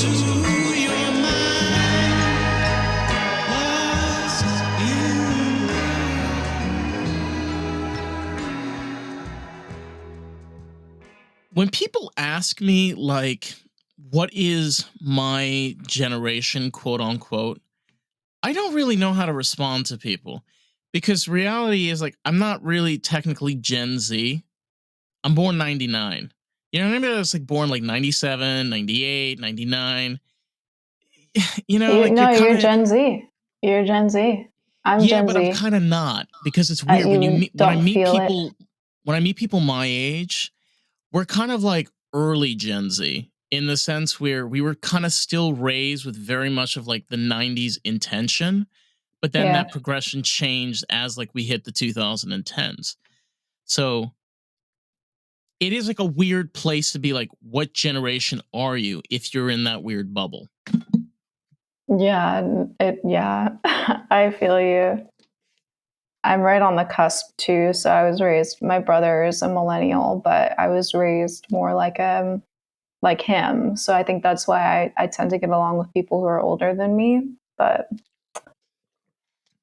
your mind, lost in. When people ask me, like, what is my generation, quote unquote, I don't really know how to respond to people because reality is like, I'm not really technically Gen Z. I'm born 99. You know, maybe I was like born like 97, 98, 99. You know, You like you're no, you're kind of, Gen Z. You're Gen Z. I'm yeah, Gen but I'm Z. kind of not because it's weird when You don't feel it. when I meet people my age, we're kind of like early Gen Z in the sense where we were kind of still raised with very much of like the 90s intention, but then Yeah. that progression changed as like we hit the 2010s. So it is like a weird place to be like, what generation are you if you're in that weird bubble? Yeah, I feel you. I'm right on the cusp too. So I was raised, my brother is a millennial, but I was raised more like him. So I think that's why I tend to get along with people who are older than me. But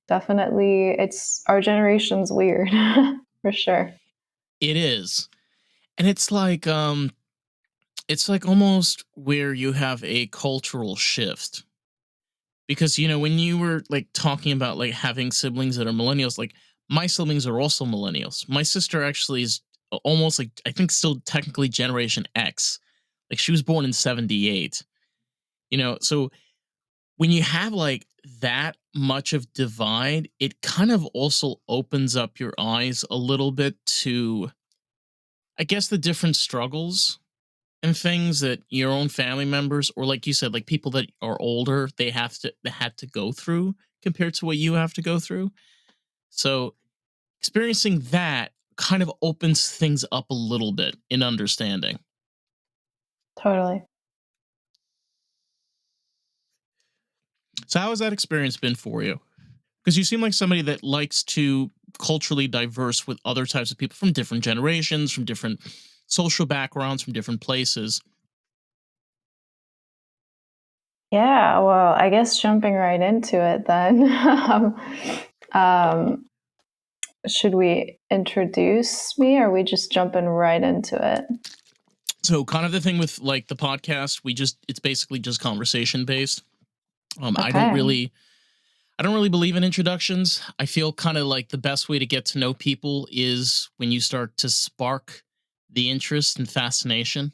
definitely it's our generation's weird for sure. It is. And it's like almost where you have a cultural shift. Because you know, when you were like talking about like having siblings that are millennials, like my siblings are also millennials. My sister actually is almost like I think still technically Generation X. Like she was born in 78. You know, so when you have like that much of divide, it kind of also opens up your eyes a little bit to, I guess, the different struggles and things that your own family members, or like you said, like people that are older, they had to go through compared to what you have to go through. So experiencing that kind of opens things up a little bit in understanding. Totally. So how has that experience been for you? Because you seem like somebody that likes to culturally diverse with other types of people from different generations, from different social backgrounds, from different places. Yeah, well, I guess jumping right into it then. um, should we introduce me or are we just jumping right into it? So kind of the thing with like the podcast, it's basically just conversation based. Um, I don't Okay. really I don't really believe in introductions. I feel kind of like the best way to get to know people is when you start to spark the interest and fascination,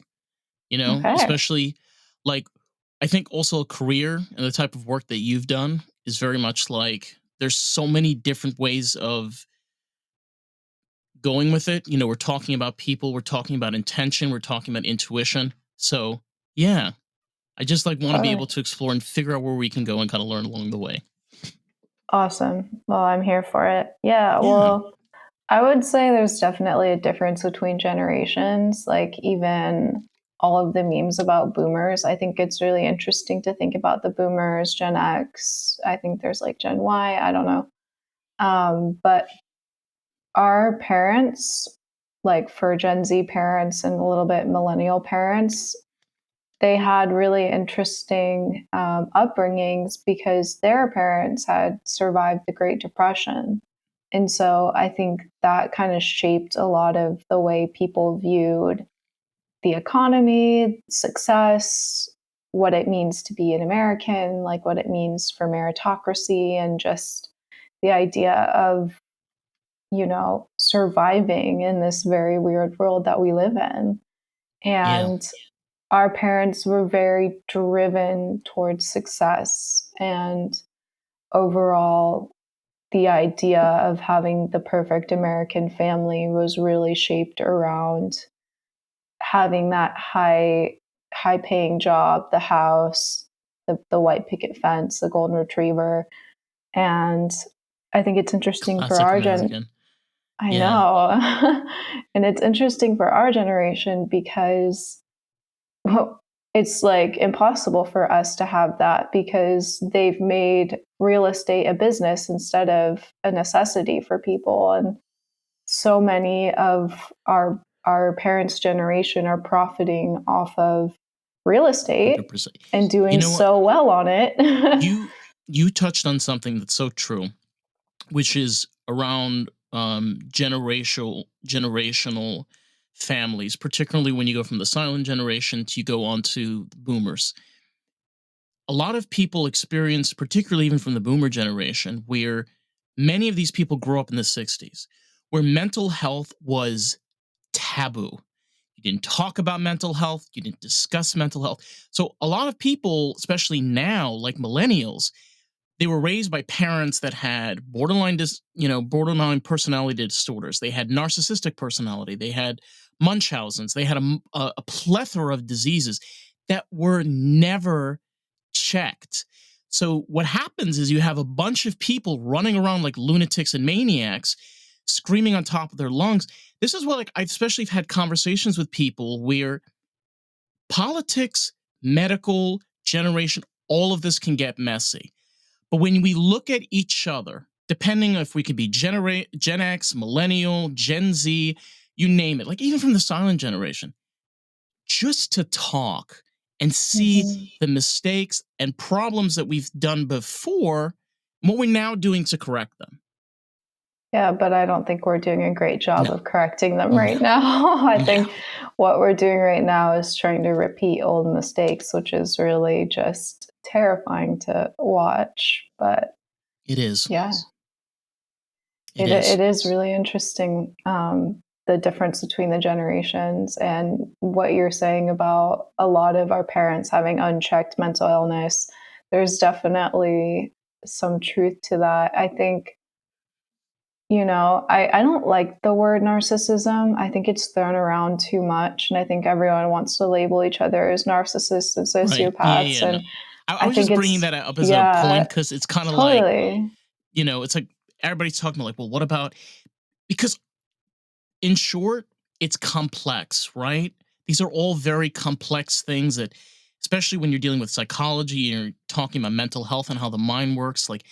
you know, Okay. especially like I think also a career and the type of work that you've done is very much like there's so many different ways of going with it. You know, we're talking about people, we're talking about intention, we're talking about intuition. So, yeah, I just like want to be Totally. able to explore and figure out where we can go and kind of learn along the way. Awesome. Well, I'm here for it. Yeah, Yeah. well, I would say there's definitely a difference between generations. Like, even all of the memes about boomers, I think it's really interesting to think about the boomers, Gen X. I think there's like Gen Y, I don't know. But our parents, like for Gen Z parents and a little bit millennial parents, they had really interesting upbringings because their parents had survived the Great Depression. And so I think that kind of shaped a lot of the way people viewed the economy, success, what it means to be an American, like what it means for meritocracy, and just the idea of, surviving in this very weird world that we live in. Yeah. And our parents were very driven towards success, and overall the idea of having the perfect American family was really shaped around having that high paying job, the house, the white picket fence, the golden retriever. And I think it's interesting for Classic our American. I Yeah. know. And it's interesting for our generation because, well, it's like impossible for us to have that because they've made real estate a business instead of a necessity for people. And so many of our parents' generation are profiting off of real estate 100%. and You doing know what? so well on it. You touched on something that's so true, which is around generational families, particularly when you go from the silent generation to you go on to the boomers. A lot of people experience, particularly even from the boomer generation, where many of these people grew up in the 60s, where mental health was taboo. You didn't talk about mental health, you didn't discuss mental health. So a lot of people, especially now, like millennials, they were raised by parents that had borderline personality disorders. They had narcissistic personality. They had Munchausen's. They had a plethora of diseases that were never checked. So what happens is you have a bunch of people running around like lunatics and maniacs, screaming on top of their lungs. This is what, like, I've especially had conversations with people where politics, medical, generation, all of this can get messy. But when we look at each other, depending if we could be Gen X, Millennial, Gen Z, you name it, like even from the silent generation, just to talk and see Mhm. the mistakes and problems that we've done before, what we're now doing to correct them. Yeah, but I don't think we're doing a great job No, of correcting them no, right now. I no. think what we're doing right now is trying to repeat old mistakes, which is really just terrifying to watch. But It is. yeah, It it is. is really interesting, the difference between the generations and what you're saying about a lot of our parents having unchecked mental illness. There's definitely some truth to that. I think, I don't like the word narcissism. I think it's thrown around too much. And I think everyone wants to label each other as narcissists and Right. Yeah, sociopaths. yeah. No. And I I was think just bringing it's, that up as a yeah, point because it's kind of like, totally. it's like everybody's talking about, like, well, what about, because in short, it's complex, right? These are all very complex things that, especially when you're dealing with psychology and you're talking about mental health and how the mind works, like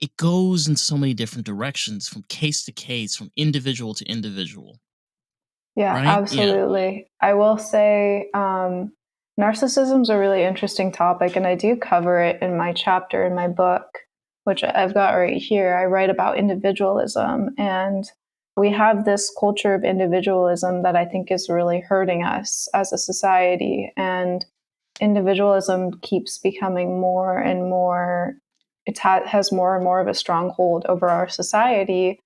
it goes in so many different directions from case to case, from individual to individual, Yeah, right? Yeah. absolutely. I will say narcissism's a really interesting topic, and I do cover it in my chapter in my book, which I've got right here. I write about individualism, and we have this culture of individualism that I think is really hurting us as a society. And individualism keeps becoming more and more, has more and more of a stronghold over our society,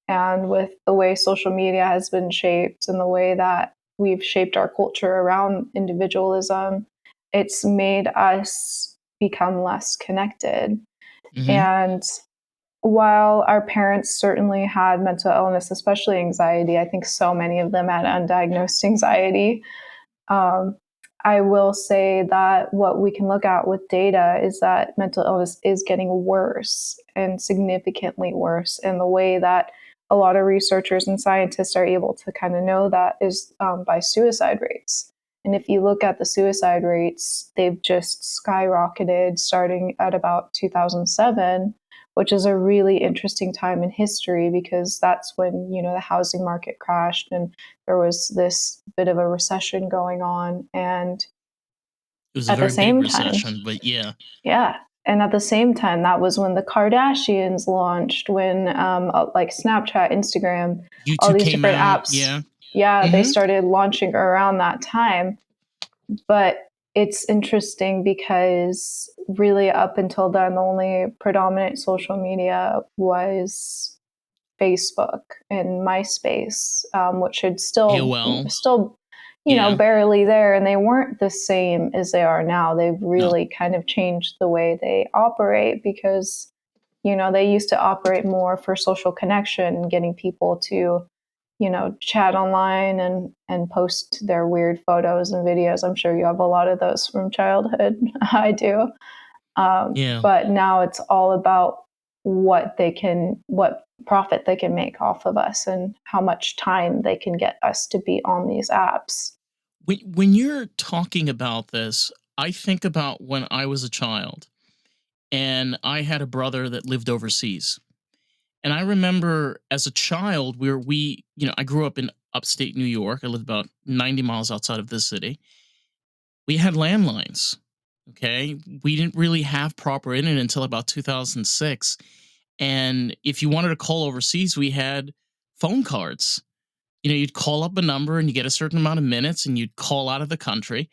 and with the way social media has been shaped and the way that we've shaped our culture around individualism, it's made us become less connected. Hmm. And while our parents certainly had mental illness, especially anxiety, I think so many of them had undiagnosed anxiety. um, I will say that what we can look at with data is that mental illness is getting worse and significantly worse. And the way that a lot of researchers and scientists are able to kind of know that is by suicide rates. And if you look at the suicide rates, they've just skyrocketed starting at about 2007, which is a really interesting time in history because that's when, the housing market crashed and there was this bit of a recession going on. And It was a at the very big same time, recession, but yeah, yeah. And at the same time, that was when the Kardashians launched, when like Snapchat, Instagram, all YouTube these came different out. apps, Yeah. yeah, they Hmm. started launching around that time. But it's interesting because really up until then, the only predominant social media was Facebook and MySpace, which had AOL. still, Yeah. barely there, and they weren't the same as they are now. They've No. really kind of changed the way they operate because, they used to operate more for social connection and getting people to, chat online and post their weird photos and videos. I'm sure you have a lot of those from childhood. I do. Yeah. But now it's all about what profit they can make off of us and how much time they can get us to be on these apps. When you're talking about this, I think about when I was a child and I had a brother that lived overseas. And I remember as a child where I grew up in upstate New York. I lived about 90 miles outside of this city. we had landlines. Okay. We didn't really have proper internet until about 2006. And if you wanted to call overseas, we had phone cards. You'd call up a number and you get a certain amount of minutes and you'd call out of the country.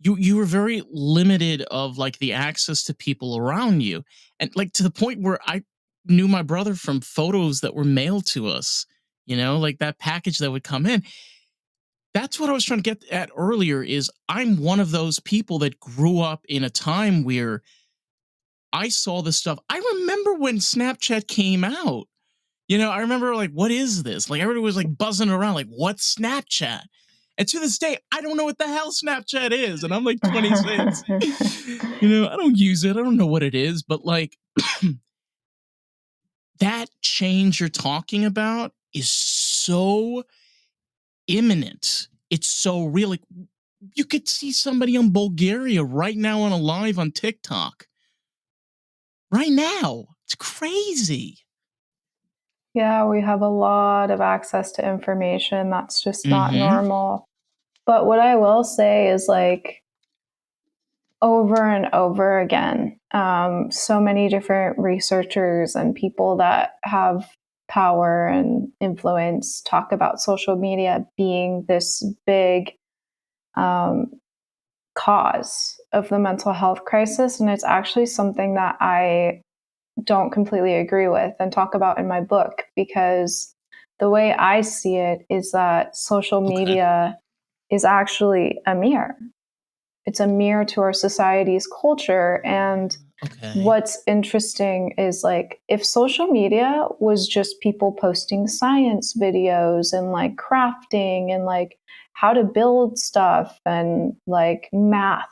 You were very limited of like the access to people around you. And like to the point where I knew my brother from photos that were mailed to us, like that package that would come in. That's what I was trying to get at earlier is I'm one of those people that grew up in a time where I saw this stuff. I remember when Snapchat came out. I remember like, what is this? Like everybody was like buzzing around, like, what's Snapchat? And to this day, I don't know what the hell Snapchat is. And I'm like 26. I don't use it. I don't know what it is. But like that change you're talking about is so imminent. It's so real. Like you could see somebody in Bulgaria right now on a live on TikTok. Right now. It's crazy. Yeah, we have a lot of access to information. That's just not Mm-hmm. normal. But what I will say is like over and over again, so many different researchers and people that have power and influence talk about social media being this big um, cause of the mental health crisis. And it's actually something that I don't completely agree with and talk about in my book because the way I see it is that social Okay. media is actually a mirror. It's a mirror to our society's culture. And Okay. what's interesting is like if social media was just people posting science videos and like crafting and like how to build stuff and like math,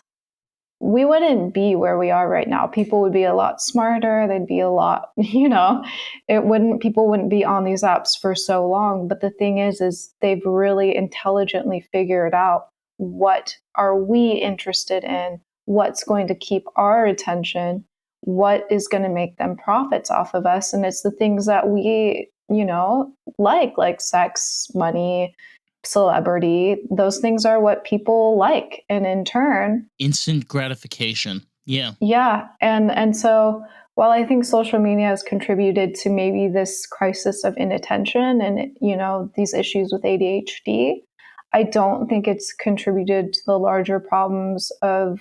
we wouldn't be where we are right now. People would be a lot smarter. They'd be a lot, people wouldn't be on these apps for so long. But the thing is they've really intelligently figured out what are we interested in, what's going to keep our attention, what is going to make them profits off of us. And it's the things that we, like sex, money, celebrity. Those things are what people like. And in turn, Instant gratification. Yeah. yeah, and so while I think social media has contributed to maybe this crisis of inattention and these issues with ADHD, I don't think it's contributed to the larger problems of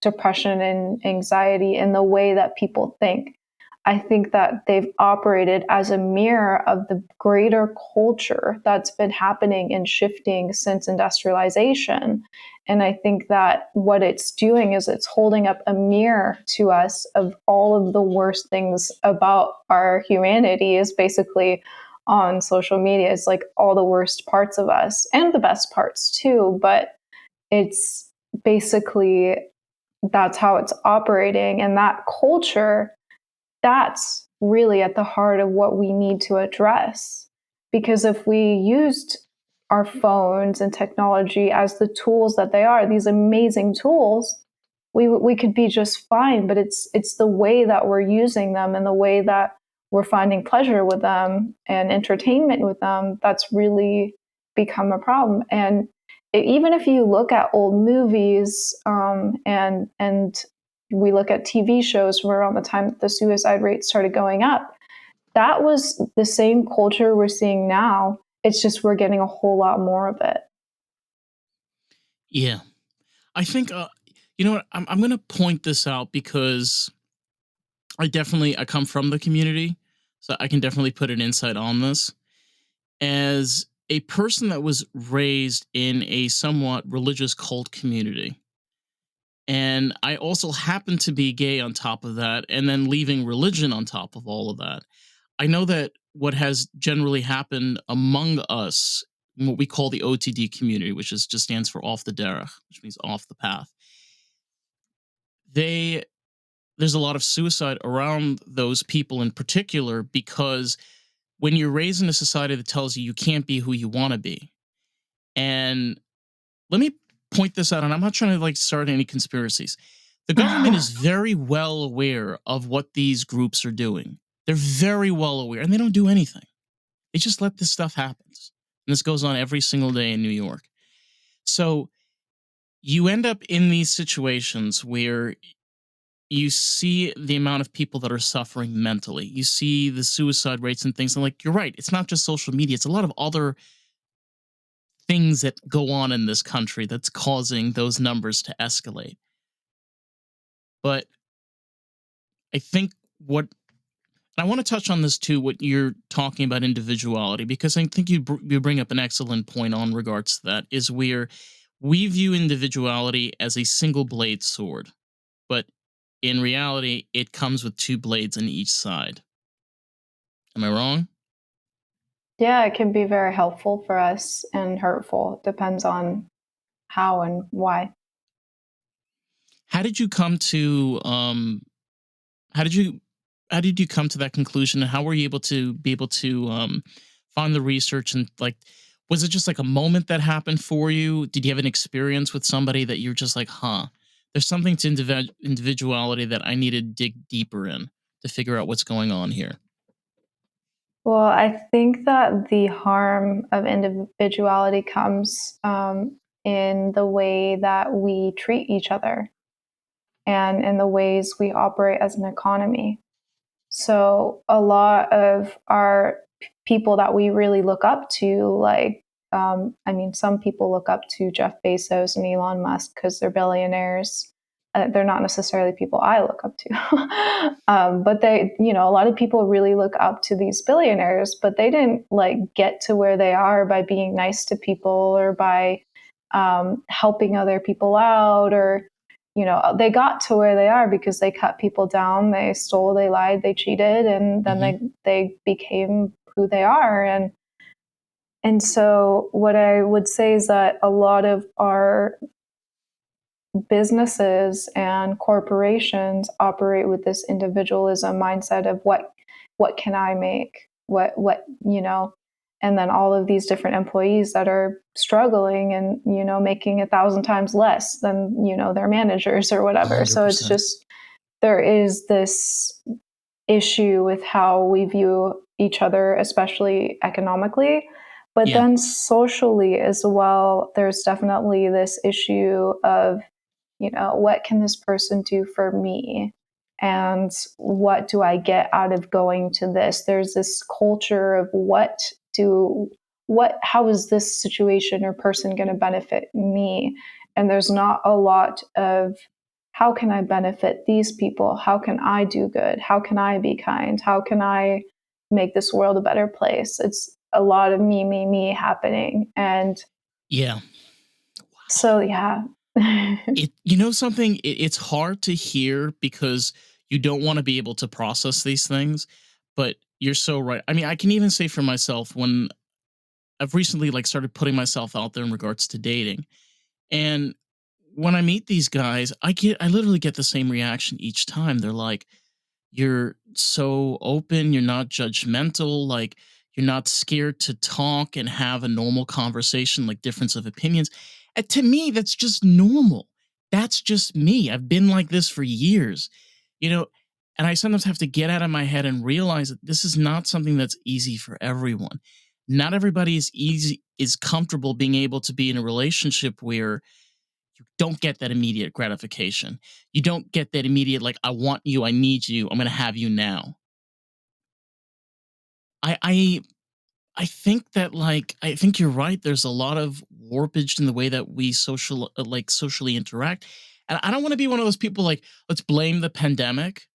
depression and anxiety in the way that people think. I think that they've operated as a mirror of the greater culture that's been happening and shifting since industrialization. And I think that what it's doing is it's holding up a mirror to us of all of the worst things about our humanity, is basically on social media. It's like all the worst parts of us and the best parts too. But it's basically that's how it's operating. And that culture, that's really at the heart of what we need to address. Because if we used our phones and technology as the tools that they are, these amazing tools, we could be just fine. But it's the way that we're using them and the way that we're finding pleasure with them and entertainment with them that's really become a problem. And even if you look at old movies and we look at TV shows from around the time that the suicide rate started going up, that was the same culture we're seeing now. It's just we're getting a whole lot more of it. Yeah. I think, you know what? I'm going to point this out because I come from the community. So I can definitely put an insight on this. As a person that was raised in a somewhat religious cult community, and I also happen to be gay on top of that, and then leaving religion on top of all of that. I know that what has generally happened among us, what we call the OTD community, which is just stands for off the derech, which means off the path. They There's a lot of suicide around those people in particular because when you're raised in a society that tells you you can't be who you want to be, and let me point this out, and I'm not trying to like start any conspiracies. The government is very well aware of what these groups are doing. They're very well aware, and they don't do anything. They just let this stuff happen. And this goes on every single day in New York. So you end up in these situations where you see the amount of people that are suffering mentally. You see the suicide rates and things. And like, you're right. It's not just social media, it's a lot of other things that go on in this country that's causing those numbers to escalate. But I think what I want to touch on this too, what you're talking about individuality, because I think you bring up an excellent point on regards to that, is where we view individuality as a single blade sword, but in reality, it comes with two blades on each side. Am I wrong? Yeah, it can be very helpful for us and hurtful. Depends on how and why. How did you come to how did you how did you come to that conclusion, and how were you able to find the research, and like, was it just like a moment that happened for you? Did you have an experience with somebody that you're just like, huh, there's something to individuality that I need to dig deeper in to figure out what's going on here? Well, I think that the harm of individuality comes in the way that we treat each other and in the ways we operate as an economy. So a lot of our people that we really look up to, like, I mean, some people look up to Jeff Bezos and Elon Musk because they're billionaires. They're not necessarily people I look up to, but they, a lot of people really look up to these billionaires, but they didn't like get to where they are by being nice to people or by helping other people out or they got to where they are because they cut people down, they stole, they lied, they cheated, and then Hmm. they became who they are. And so what I would say is that a lot of our businesses and corporations operate with this individualism mindset of what can I make, and then all of these different employees that are struggling and making 1,000 times less than their managers or whatever. So it's 100%. just there is this issue with how we view each other, especially economically. But Yeah. then socially as well, there's definitely this issue of, what can this person do for me? And what do I get out of going to this? There's this culture of how is this situation or person going to benefit me? And there's not a lot of how can I benefit these people? How can I do good? How can I be kind? How can I make this world a better place? It's a lot of me happening. And Yeah. so, yeah. Something, it's hard to hear because you don't want to be able to process these things, but you're so right. I mean, I can even say for myself, when I've recently like started putting myself out there in regards to dating, and when I meet these guys, I literally get the same reaction each time. They're like, you're so open, you're not judgmental, like, you're not scared to talk and have a normal conversation, like difference of opinions. And to me, that's just normal. That's just me. I've been like this for years, you know, and I sometimes have to get out of my head and realize that this is not something that's easy for everyone. Not everybody is comfortable being able to be in a relationship where don't get that immediate gratification. You don't get that immediate, like, I want you, I need you, I'm gonna have you now. I I I think that, like, I think you're right. There's a lot of warpage in the way that we socially interact. And I don't want to be one of those people like, let's blame the pandemic.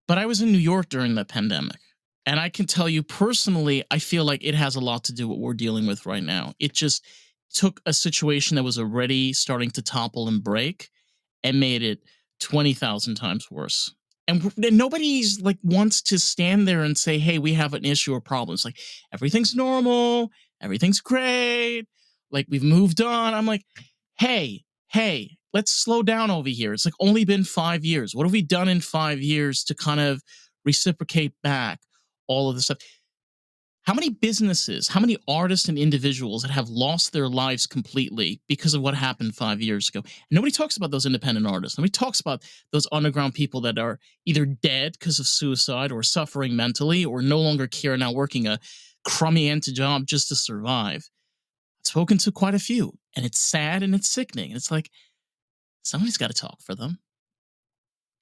But I was in New York during the pandemic. And I can tell you personally, I feel like it has a lot to do with what we're dealing with right now. It just took a situation that was already starting to topple and break and made it 20,000 times worse. And nobody's like wants to stand there and say, "Hey, we have an issue or problem." It's like everything's normal, everything's great, like we've moved on. I'm like, "Hey, let's slow down over here. It's like only been 5 years. What have we done in 5 years to kind of reciprocate back all of this stuff?" How many businesses, how many artists and individuals that have lost their lives completely because of what happened 5 years ago? And nobody talks about those independent artists. Nobody talks about those underground people that are either dead because of suicide or suffering mentally or no longer care, now working a crummy end to job just to survive. spoken to quite a few, and it's sad and it's sickening. It's like somebody's got to talk for them.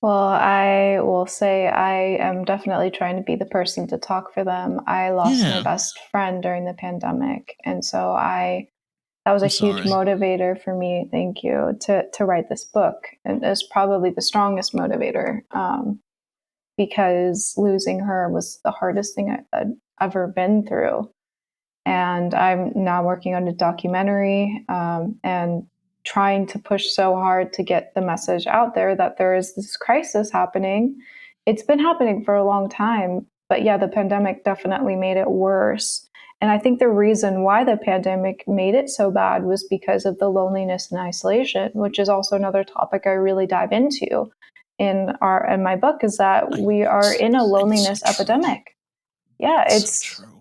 Well, I will say I am definitely trying to be the person to talk for them. I lost my Yeah, best friend during the pandemic, and so I that was a I'm huge sorry. motivator for me. Thank you to write this book, and it's probably the strongest motivator because losing her was the hardest thing I'd ever been through. And I'm now working on a documentary and trying to push so hard to get the message out there that there is this crisis happening. It's been happening for a long time, but yeah, the pandemic definitely made it worse. And I think the reason why the pandemic made it so bad was because of the loneliness and isolation, which is also another topic I really dive into in my book, is that we are It's in a it's so loneliness true. epidemic. Yeah, It's so it's true.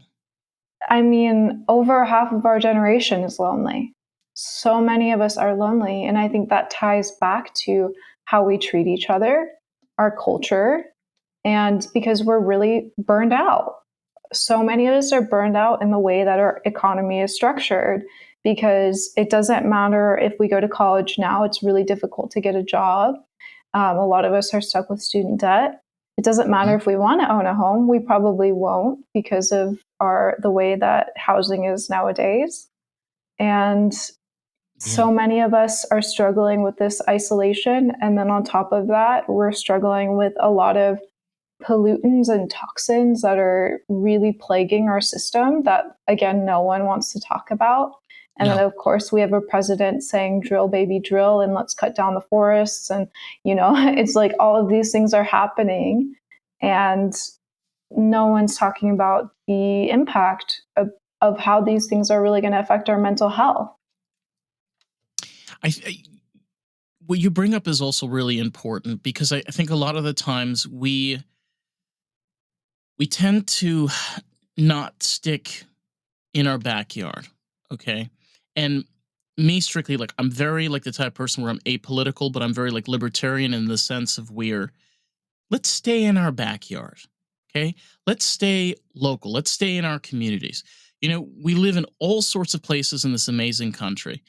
I mean, over half of our generation is lonely. So many of us are lonely. And I think that ties back to how we treat each other, our culture, and because we're really burned out. So many of us are burned out in the way that our economy is structured because it doesn't matter if we go to college now, it's really difficult to get a job. A lot of us are stuck with student debt. It doesn't matter Mhm. if we want to own a home, we probably won't because of the way that housing is nowadays. And Yeah. so many of us are struggling with this isolation. And then on top of that, we're struggling with a lot of pollutants and toxins that are really plaguing our system that, again, no one wants to talk about. And then, No. of course, we have a president saying, drill, baby, drill, and let's cut down the forests. And, it's like all of these things are happening. And no one's talking about the impact of how these things are really going to affect our mental health. I what you bring up is also really important because I think a lot of the times we tend to not stick in our backyard. Okay. And me strictly, like I'm very like the type of person where I'm apolitical, but I'm very like libertarian in the sense of where let's stay in our backyard. Okay. Let's stay local. Let's stay in our communities. We live in all sorts of places in this amazing country,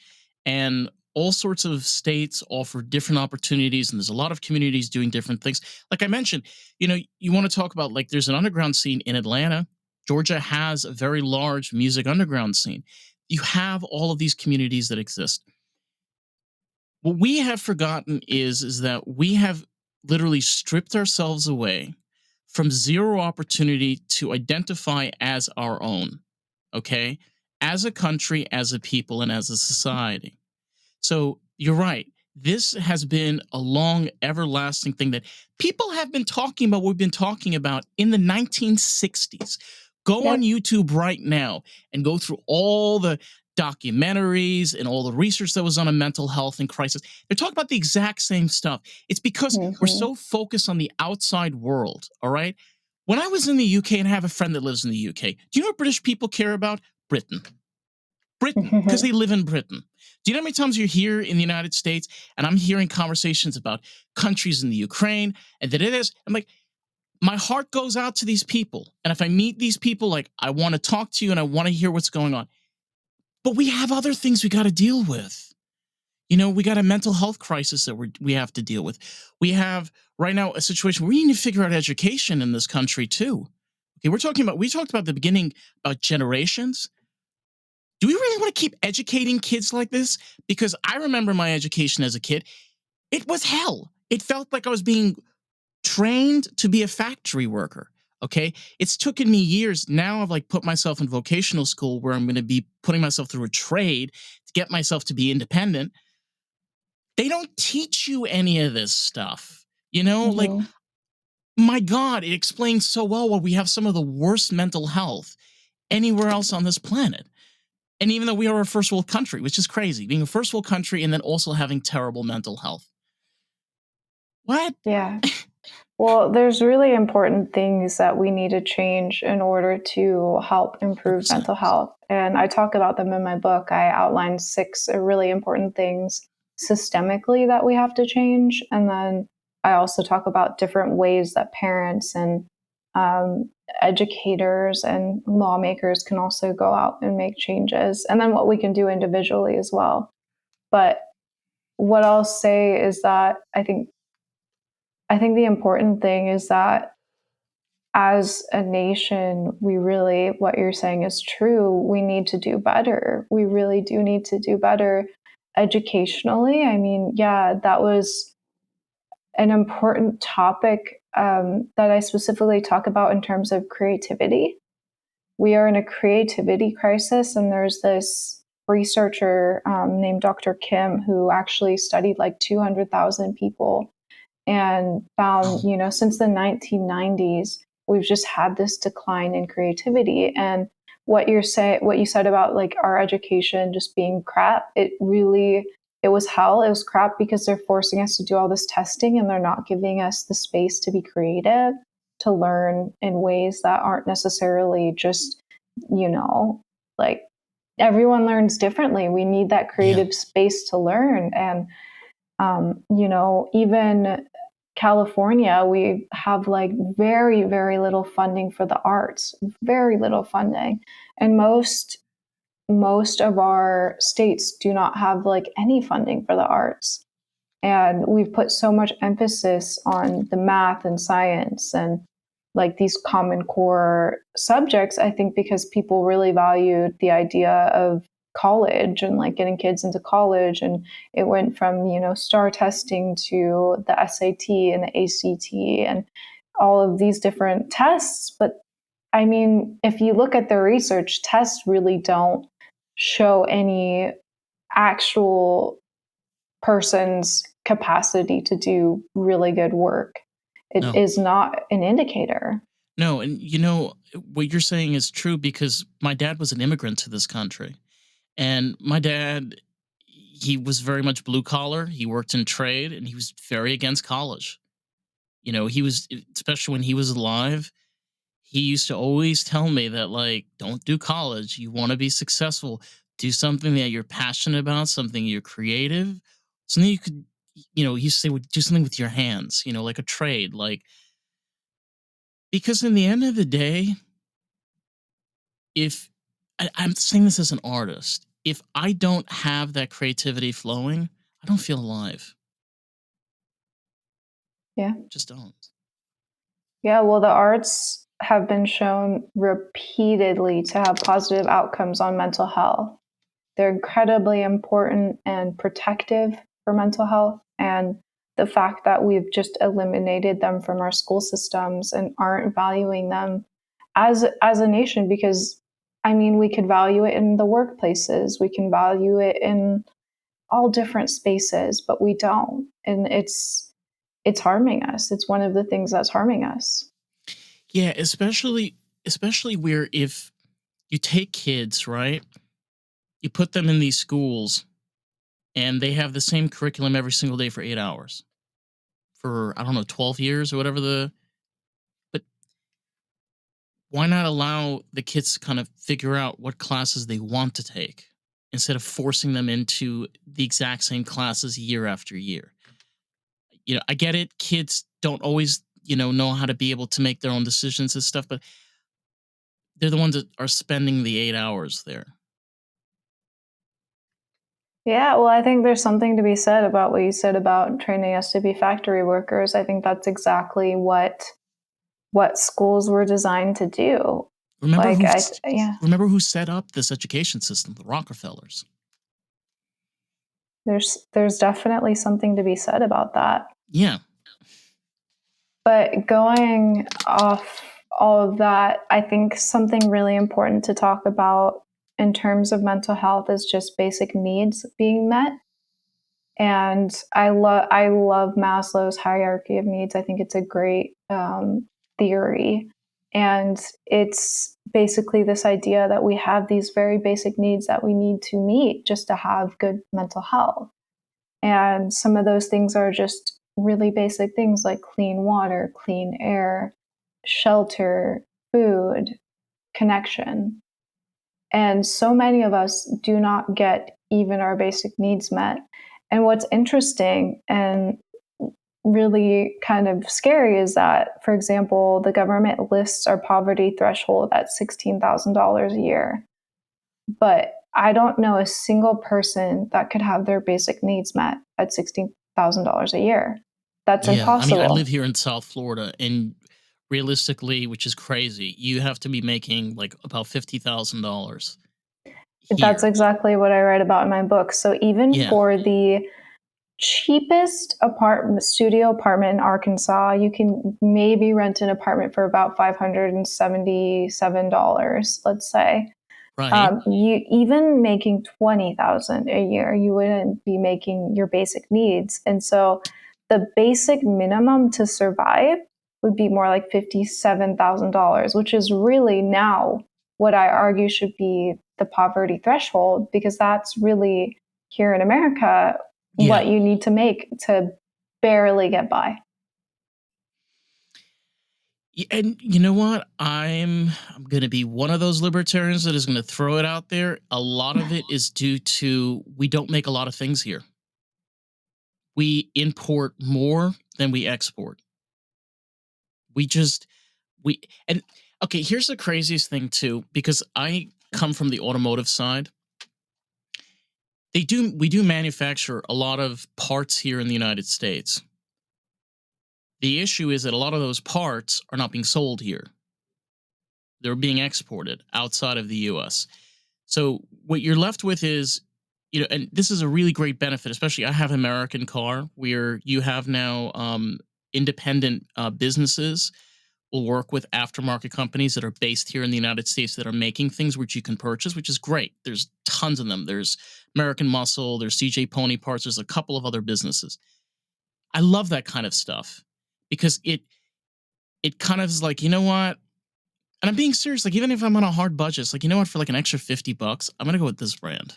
and all sorts of states offer different opportunities, and there's a lot of communities doing different things. Like I mentioned, you want to talk about like there's an underground scene in Atlanta. Georgia has a very large music underground scene. You have all of these communities that exist. What we have forgotten is that we have literally stripped ourselves away from zero opportunity to identify as our own, okay? As a country, as a people, and as a society. So you're right. This has been a long, everlasting thing that people have been talking about. We've been talking about in the 1960s. Go on Yep. YouTube right now and go through all the documentaries and all the research that was on a mental health and crisis. They're talking about the exact same stuff. It's because we're Hmm. so focused on the outside world. All right. When I was in the UK and I have a friend that lives in the UK, do you know what British people care about? Britain. Britain, because they live in Britain. Do you know how many times you're here in the United States and I'm hearing conversations about countries in the Ukraine and that it is? I'm like, my heart goes out to these people. And if I meet these people, like, I want to talk to you and I want to hear what's going on. But we have other things we got to deal with. We got a mental health crisis that we have to deal with. We have right now a situation where we need to figure out education in this country too. Okay, we talked about the beginning about generations. Do we really want to keep educating kids like this? Because I remember my education as a kid. It was hell. It felt like I was being trained to be a factory worker. Okay. It's taken me years. Now I've like put myself in vocational school where I'm going to be putting myself through a trade to get myself to be independent. They don't teach you any of this stuff. Like, Hmm. my God, it explains so well why we have some of the worst mental health anywhere else on this planet. And even though we are a first world country, which is crazy, being a first world country and then also having terrible mental health. What? Yeah. Well, there's really important things that we need to change in order to help improve 100%. mental health. And I talk about them in my book. I outline six really important things systemically that we have to change. And then I also talk about different ways that parents and um, educators and lawmakers can also go out and make changes, and then what we can do individually as well. But what I'll say is that I think the important thing is that as a nation, we really, what you're saying is true. We need to do better. We really do need to do better educationally. I mean, yeah, that was an important topic that I specifically talk about in terms of creativity. We are in a creativity crisis, and there's this researcher named Dr. Kim who actually studied like 200,000 people and found, Oh, since the 1990s, we've just had this decline in creativity. And what you said about like our education just being crap, it was hell. It was crap because they're forcing us to do all this testing and they're not giving us the space to be creative, to learn in ways that aren't necessarily just, you know, like everyone learns differently. We need that yeah. creative space to learn. And even California, we have like very, very little funding for the arts, very little funding. And most of our states do not have like any funding for the arts. And we've put so much emphasis on the math and science and like these common core subjects, I think because people really valued the idea of college and like getting kids into college, and it went from star testing to the SAT and the ACT and all of these different tests. But I mean, if you look at the research, tests really don't show any actual person's capacity to do really good work. It No. is not an indicator. No, and what you're saying is true because my dad was an immigrant to this country. And my dad, he was very much blue collar. He worked in trade and he was very against college. He was, especially when he was alive, he used to always tell me that, like, don't do college. You want to be successful. Do something that you're passionate about, something you're creative, something you could, he used to say, do something with your hands, like a trade. Like, because in the end of the day, if I'm saying this as an artist, if I don't have that creativity flowing, I don't feel alive. Yeah. Just don't. Yeah, well, the arts have been shown repeatedly to have positive outcomes on mental health. They're incredibly important and protective for mental health. And the fact that we've just eliminated them from our school systems and aren't valuing them as a nation, because I mean, we could value it in the workplaces, we can value it in all different spaces, but we don't. And it's harming us. It's one of the things that's harming us. Yeah, especially where if you take kids, right? You put them in these schools and they have the same curriculum every single day for 8 hours for I don't know 12 years or whatever the but why not allow the kids to kind of figure out what classes they want to take instead of forcing them into the exact same classes year after year? I get it. Kids don't always, know how to be able to make their own decisions and stuff, but they're the ones that are spending the 8 hours there. Yeah, well, I think there's something to be said about what you said about training us to be factory workers. I think that's exactly what schools were designed to do. Remember Like who I yeah, remember who set up this education system? The Rockefellers. there's definitely something to be said about that. Yeah. But going off all of that, I think something really important to talk about in terms of mental health is just basic needs being met. And I love Maslow's hierarchy of needs. I think it's a great theory, and it's basically this idea that we have these very basic needs that we need to meet just to have good mental health. And some of those things are just really basic things like clean water, clean air, shelter, food, connection. And so many of us do not get even our basic needs met. And what's interesting, and really kind of scary is that, for example, the government lists our poverty threshold at $16,000 a year. But I don't know a single person that could have their basic needs met at $16,000 a year. That's Yeah, I mean, I impossible. live here in South Florida, and realistically, which is crazy, you have to be making like about $50,000 That's here. exactly what I write about in my book. So even Yeah, for the cheapest apartment studio apartment in Arkansas, you can maybe rent an apartment for about $577, let's say. right. You even making 20,000 a year, you wouldn't be making your basic needs. And so the basic minimum to survive would be more like $57,000, which is really now what I argue should be the poverty threshold, because that's really here in America Yeah. what you need to make to barely get by. And you know what? I'm going to be one of those libertarians that is going to throw it out there. A lot of it is due to we don't make a lot of things here. We import more than we export. We just we and okay, here's the craziest thing too, because I come from the automotive side. We do manufacture a lot of parts here in the United States. The issue is that a lot of those parts are not being sold here. They're being exported outside of the US. So what you're left with is, and this is a really great benefit, especially I have an American car where you have now independent businesses will work with aftermarket companies that are based here in the United States that are making things which you can purchase, which is great. There's tons of them. There's American Muscle, there's CJ Pony Parts, there's a couple of other businesses. I love that kind of stuff because it kind of is like, you know what? And I'm being serious, like even if I'm on a hard budget, it's like, you know what, for like an extra $50, I'm gonna go with this brand.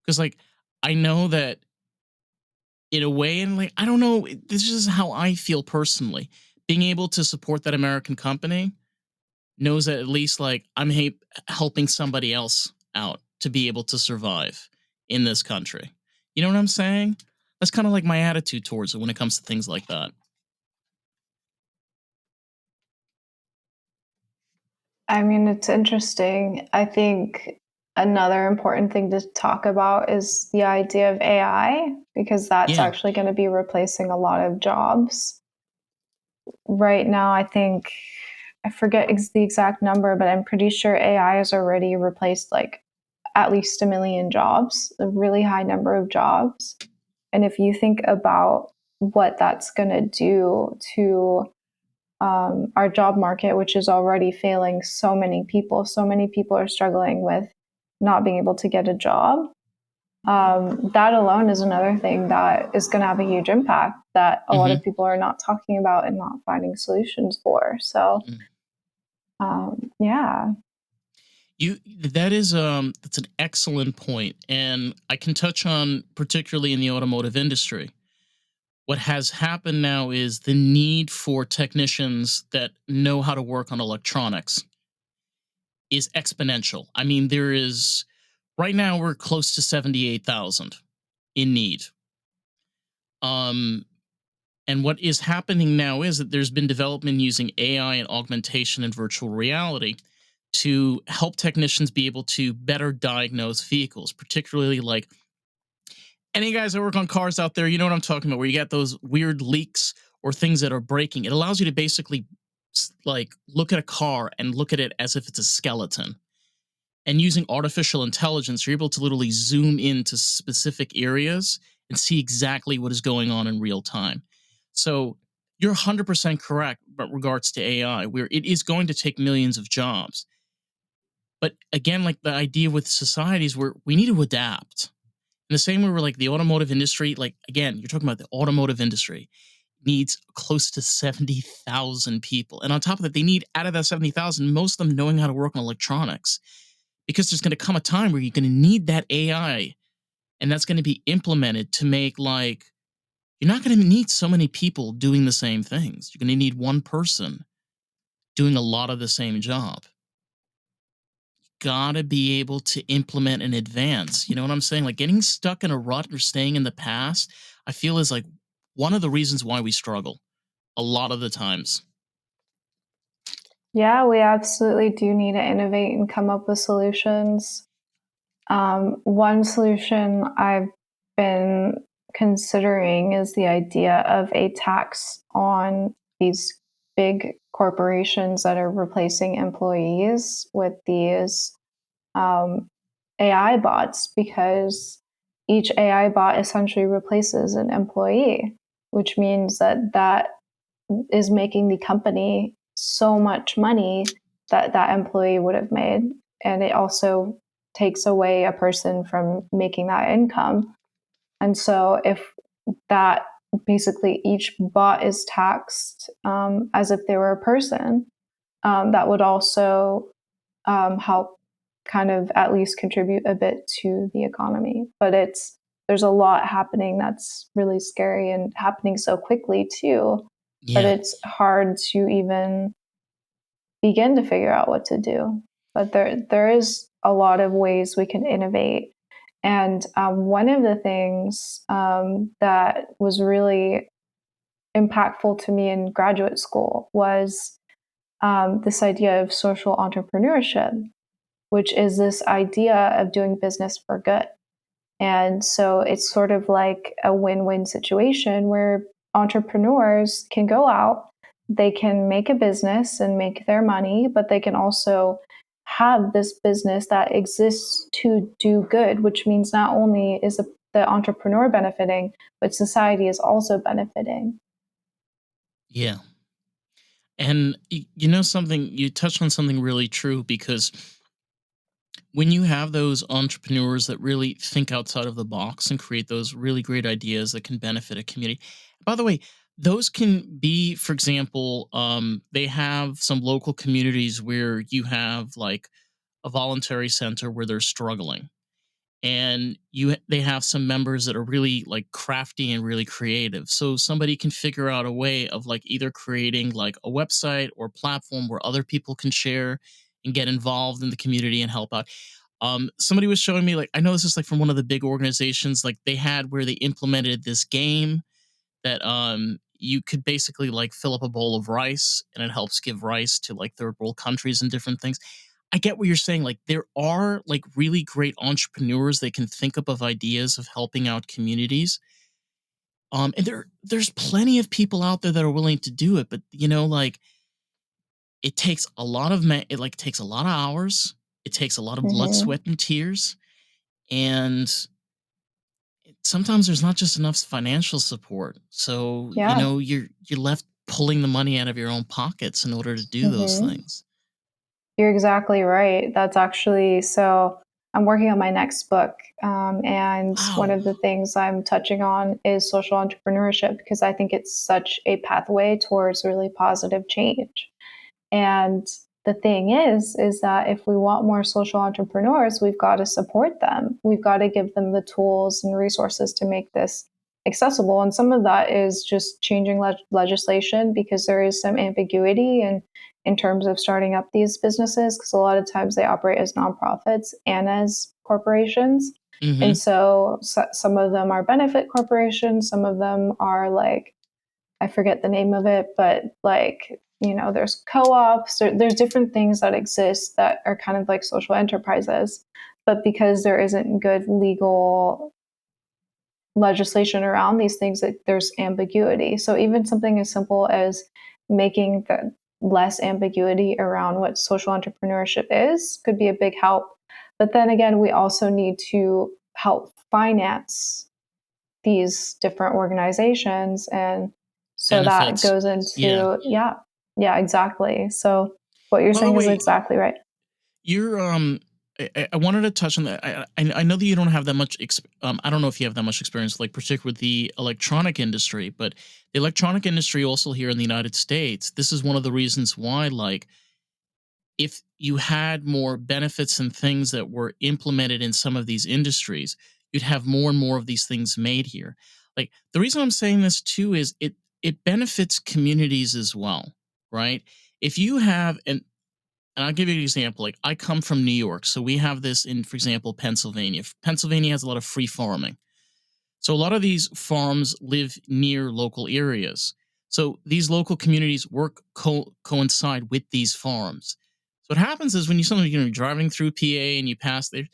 Because like I know that in a way, and like I don't know, this is how I feel personally. Being able to support that American company knows that at least like helping somebody else out to be able to survive in this country. You know what I'm saying? That's kind of like my attitude towards it when it comes to things like that. I mean, it's interesting. I think another important thing to talk about is the idea of AI, because that's Yeah. actually going to be replacing a lot of jobs. Right now, I think, I forget the exact number, but I'm pretty sure AI has already replaced like at least a million jobs, a really high number of jobs. And if you think about what that's going to do to our job market, which is already failing so many people are struggling with not being able to get a job. That alone is another thing that is going to have a huge impact that a lot Hmm. of people are not talking about and not finding solutions for. So, yeah. You that's an excellent point, and I can touch on particularly in the automotive industry. What has happened now is the need for technicians that know how to work on electronics is exponential. I mean, there is right now we're close to 78,000 in need. Um and what is happening now is that there's been development using AI and augmentation and virtual reality to help technicians be able to better diagnose vehicles, particularly like any guys that work on cars out there, you know what I'm talking about, where you get those weird leaks or things that are breaking. It allows you to basically like look at a car and look at it as if it's a skeleton. And using artificial intelligence, you're able to literally zoom into specific areas and see exactly what is going on in real time. So you're 100% correct but regards to AI, where it is going to take millions of jobs. But again, like the idea with societies where we need to adapt. In the same way, we're like the automotive industry, like again, you're talking about the automotive industry needs close to 70,000 people. And on top of that, they need out of that 70,000, most of them knowing how to work on electronics because there's going to come a time where you're going to need that AI and that's going to be implemented to make like, you're not going to need so many people doing the same things. You're going to need one person doing a lot of the same job. Gotta be able to implement in advance. You know what I'm saying? Like getting stuck in a rut or staying in the past, I feel is like one of the reasons why we struggle a lot of the times. Yeah, we absolutely do need to innovate and come up with solutions. One solution I've been considering is the idea of a tax on these big corporations that are replacing employees with these um, AI bots, because each AI bot essentially replaces an employee, which means that is making the company so much money that that employee would have made. And it also takes away a person from making that income. And so if that basically each bot is taxed as if they were a person, that would also help kind of at least contribute a bit to the economy. But there's a lot happening that's really scary and happening so quickly too, that Yeah. it's hard to even begin to figure out what to do. But there is a lot of ways we can innovate. And one of the things that was really impactful to me in graduate school was this idea of social entrepreneurship, which is this idea of doing business for good. And so it's sort of like a win win situation where entrepreneurs can go out, they can make a business and make their money, but they can also have this business that exists to do good, which means not only is the entrepreneur benefiting, but society is also benefiting. Yeah. And you know something, you touched on something really true because when you have those entrepreneurs that really think outside of the box and create those really great ideas that can benefit a community. By the way, those can be, for example, they have some local communities where you have like a voluntary center where they're struggling, and they have some members that are really like crafty and really creative, so somebody can figure out a way of like either creating like a website or platform where other people can share and get involved in the community and help out. Somebody was showing me, like, I know this is like from one of the big organizations, like they had where they implemented this game that you could basically like fill up a bowl of rice and it helps give rice to like third world countries and different things. I get what you're saying. Like there are like really great entrepreneurs that can think up of ideas of helping out communities. And there's plenty of people out there that are willing to do it, but you know, like it takes a lot of it like takes a lot of hours. It takes a lot of blood, Hmm. sweat, and tears. And sometimes there's not just enough financial support. So, you Yeah. know, you're left pulling the money out of your own pockets in order to do those Hmm. things. You're exactly right. That's actually so. I'm working on my next book, and one Wow. of the things I'm touching on is social entrepreneurship because I think it's such a pathway towards really positive change. And the thing is that if we want more social entrepreneurs, we've got to support them. We've got to give them the tools and resources to make this accessible. And some of that is just changing legislation because there is some ambiguity in terms of starting up these businesses because a lot of times they operate as nonprofits and as corporations. And Mhm. so some of them are benefit corporations, some of them are like I forget the name of it, but like, there's co-ops, there's different things that exist that are kind of like social enterprises. But because there isn't good legal legislation around these things, that there's ambiguity. So even something as simple as making the less ambiguity around what social entrepreneurship is could be a big help. But then again, we also need to help finance these different organizations, and so that Benefits. goes Yeah. into yeah, exactly. So what you're By the saying is way, exactly right. you're I wanted to touch on that. I know that you don't have that much. I don't know if you have that much experience, like particularly with the electronic industry, but the electronic industry also here in the United States. This is one of the reasons why, like, if you had more benefits and things that were implemented in some of these industries, you'd have more and more of these things made here. Like the reason I'm saying this too is it benefits communities as well, right? If you have and I'll give you an example. Like I come from New York, so we have this in, for example, Pennsylvania. Pennsylvania has a lot of free farming. So a lot of these farms live near local areas. So these local communities work coincide with these farms. So what happens is when you sometimes you're driving through PA and you pass there,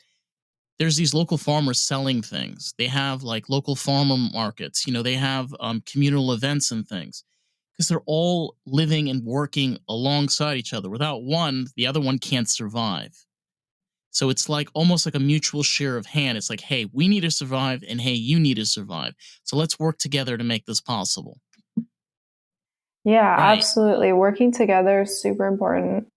there's these local farmers selling things. They have like local farmer markets. They have communal events and things because they're all living and working alongside each other. Without one, the other one can't survive. So it's like almost like a mutual share of hand. It's like, hey, we need to survive, and hey, you need to survive. So let's work together to make this possible. Yeah, Right. absolutely. Working together is super important.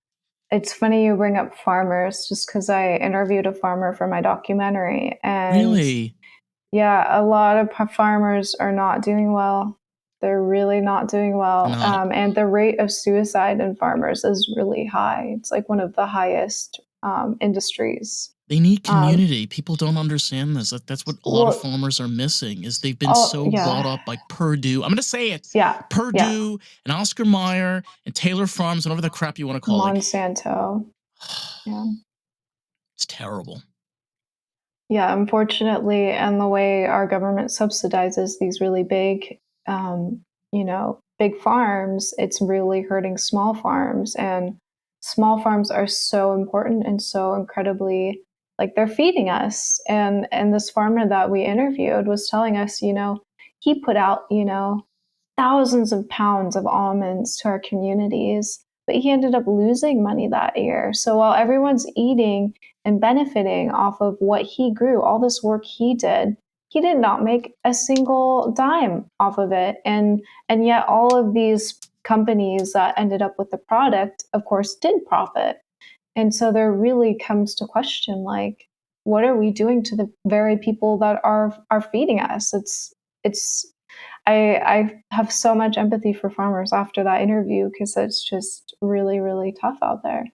It's funny you bring up farmers just because I interviewed a farmer for my documentary. And Really? yeah, a lot of farmers are not doing well. They're really not doing They're well. not. And the rate of suicide in farmers is really high. It's like one of the highest industries. They need Um, community. People don't understand this. That's what a lot of well, farmers are missing is they've been oh, so bought yeah, up by Purdue. I'm going to say it. yeah, yeah. Purdue and Oscar Mayer and Taylor Farms and whatever the crap you want to call it. Monsanto. Yeah. It's terrible. Yeah, unfortunately, and the way our government subsidizes these really big, big farms, it's really hurting small farms. And small farms are so important and so incredibly, like, they're feeding us. And this farmer that we interviewed was telling us, he put out, thousands of pounds of almonds to our communities, but he ended up losing money that year. So while everyone's eating and benefiting off of what he grew, all this work he did not make a single dime off of it. And yet all of these companies that ended up with the product, of course, did profit. And so there really comes to question, like, what are we doing to the very people that are feeding us? It's I have so much empathy for farmers after that interview because it's just really, really tough out there.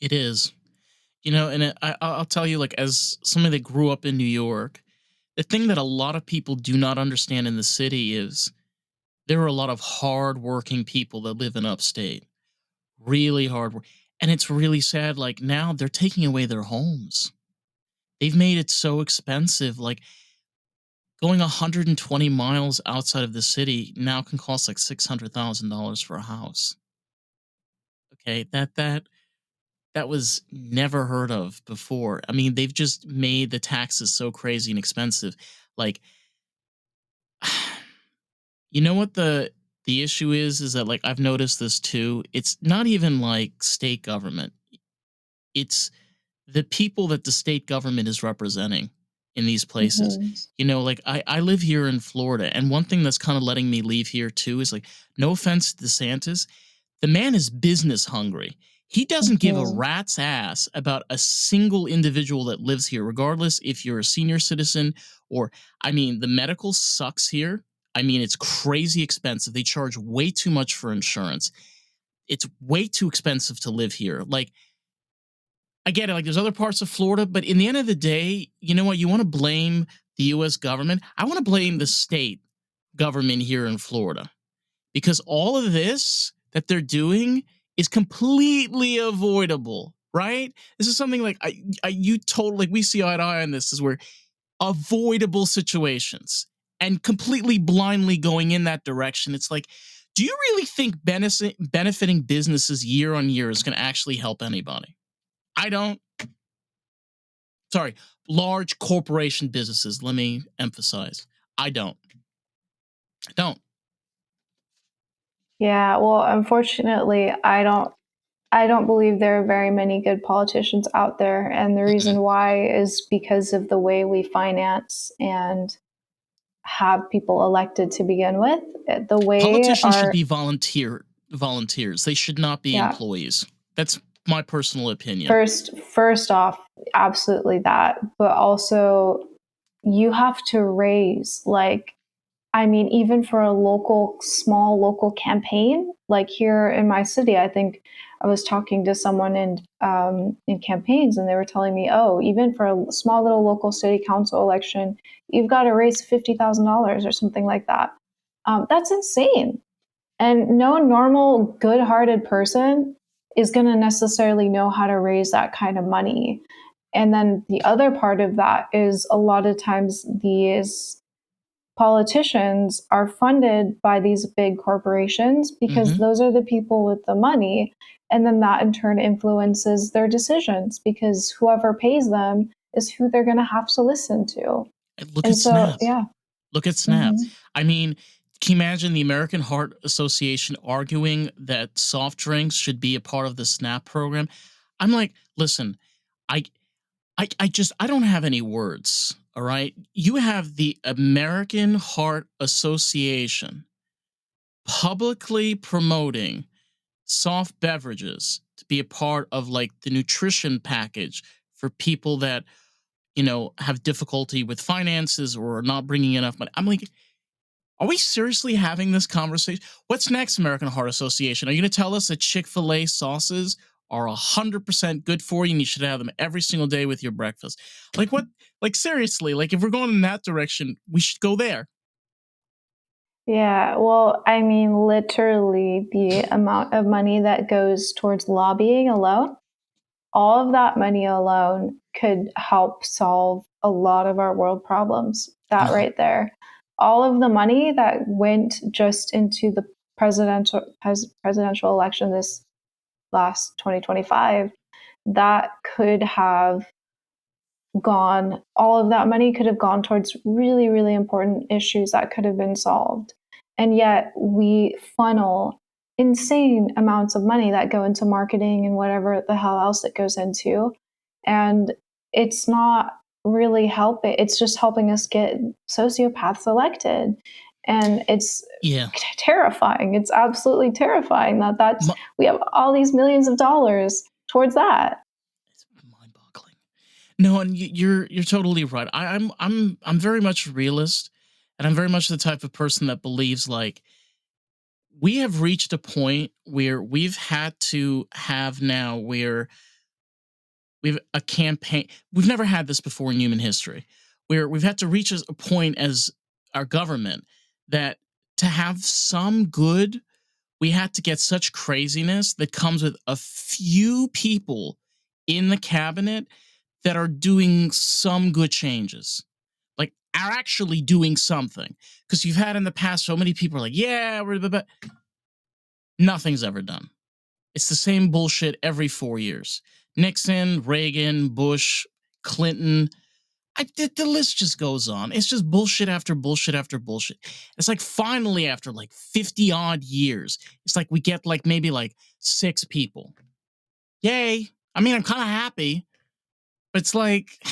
It is. And I'll tell you, like, as somebody that grew up in New York, the thing that a lot of people do not understand in the city is there are a lot of hardworking people that live in upstate, really hard work. And it's really sad. Like now they're taking away their homes. They've made it so expensive. Like going 120 miles outside of the city now can cost like $600,000 for a house. Okay, that was never heard of before. I mean, they've just made the taxes so crazy and expensive. Like, you know what the issue is that like I've noticed this too. It's not even like state government. It's the people that the state government is representing in these places. Hmm. Like I live here in Florida, and one thing that's kind of letting me leave here too is like, no offense to DeSantis, the man is business hungry. He doesn't give a Hmm. rat's ass about a single individual that lives here, regardless if you're a senior citizen or, I mean, the medical sucks here. I mean, it's crazy expensive. They charge way too much for insurance. It's way too expensive to live here. Like, I get it. Like, there's other parts of Florida, but in the end of the day, you know what? You want to blame the US government? I want to blame the state government here in Florida because all of this that they're doing is completely avoidable, right? This is something like you totally like we see eye to eye on this is where avoidable situations and completely blindly going in that direction. It's like, do you really think benefiting businesses year on year is going to actually help anybody? I don't. Sorry, large corporation businesses. Let me emphasize. I don't. I don't. Yeah, well, unfortunately, I don't believe there are very many good politicians out there, and the Mm-mm. reason why is because of the way we finance and have people elected to begin with. The way Politicians should our be volunteers. They should not be Yeah, employees. That's my personal opinion. first off, absolutely that, but also you have to raise, like, I mean, even for a small local campaign, like here in my city, I think I was talking to someone in campaigns, and they were telling me, oh, even for a small little local city council election, you've got to raise $50,000 or something like that. That's insane. And no normal, good hearted person is going to necessarily know how to raise that kind of money. And then the other part of that is a lot of times these politicians are funded by these big corporations because Mm-hmm. those are the people with the money. And then that in turn influences their decisions because whoever pays them is who they're going to have to listen to. And look And at so, Snap. yeah. Look at Snap. Hmm. I mean, can you imagine the American Heart Association arguing that soft drinks should be a part of the SNAP program? I'm like, listen, I I don't have any words. All right. You have the American Heart Association publicly promoting soft beverages to be a part of like the nutrition package for people that, have difficulty with finances or are not bringing enough money. I'm like, are we seriously having this conversation? What's next, American Heart Association? Are you going to tell us that Chick-fil-A sauces are 100% good for you and you should have them every single day with your breakfast? Like, what? Like, seriously, like, if we're going in that direction, we should go there. Yeah, well, I mean, literally, the amount of money that goes towards lobbying alone, all of that money alone could help solve a lot of our world problems. I That know. right there. All of the money that went just into the presidential election this last 2025, that could have gone, all of that money could have gone towards really, really important issues that could have been solved. And yet we funnel insane amounts of money that go into marketing and whatever the hell else it goes into. And it's not really helping. It's just helping us get sociopaths elected. And it's Yeah. terrifying. It's absolutely terrifying that My, we have all these millions of dollars towards that. it's mind-boggling. No, and you're totally right. I'm very much a realist, and I'm very much the type of person that believes like we have reached a point where we've had to have now where we've a campaign. We've never had this before in human history, where we've had to reach a point as our government that to have some good, we had to get such craziness that comes with a few people in the cabinet that are doing some good changes, like are actually doing something. Because you've had in the past so many people are like, yeah, nothing's ever done. It's the same bullshit every 4 years. Nixon, Reagan, Bush, Clinton. The list just goes on. It's just bullshit after bullshit after bullshit. It's like finally, after like 50 odd years, it's like we get like maybe like 6 people. Yay. I mean, I'm kind of happy, but it's like,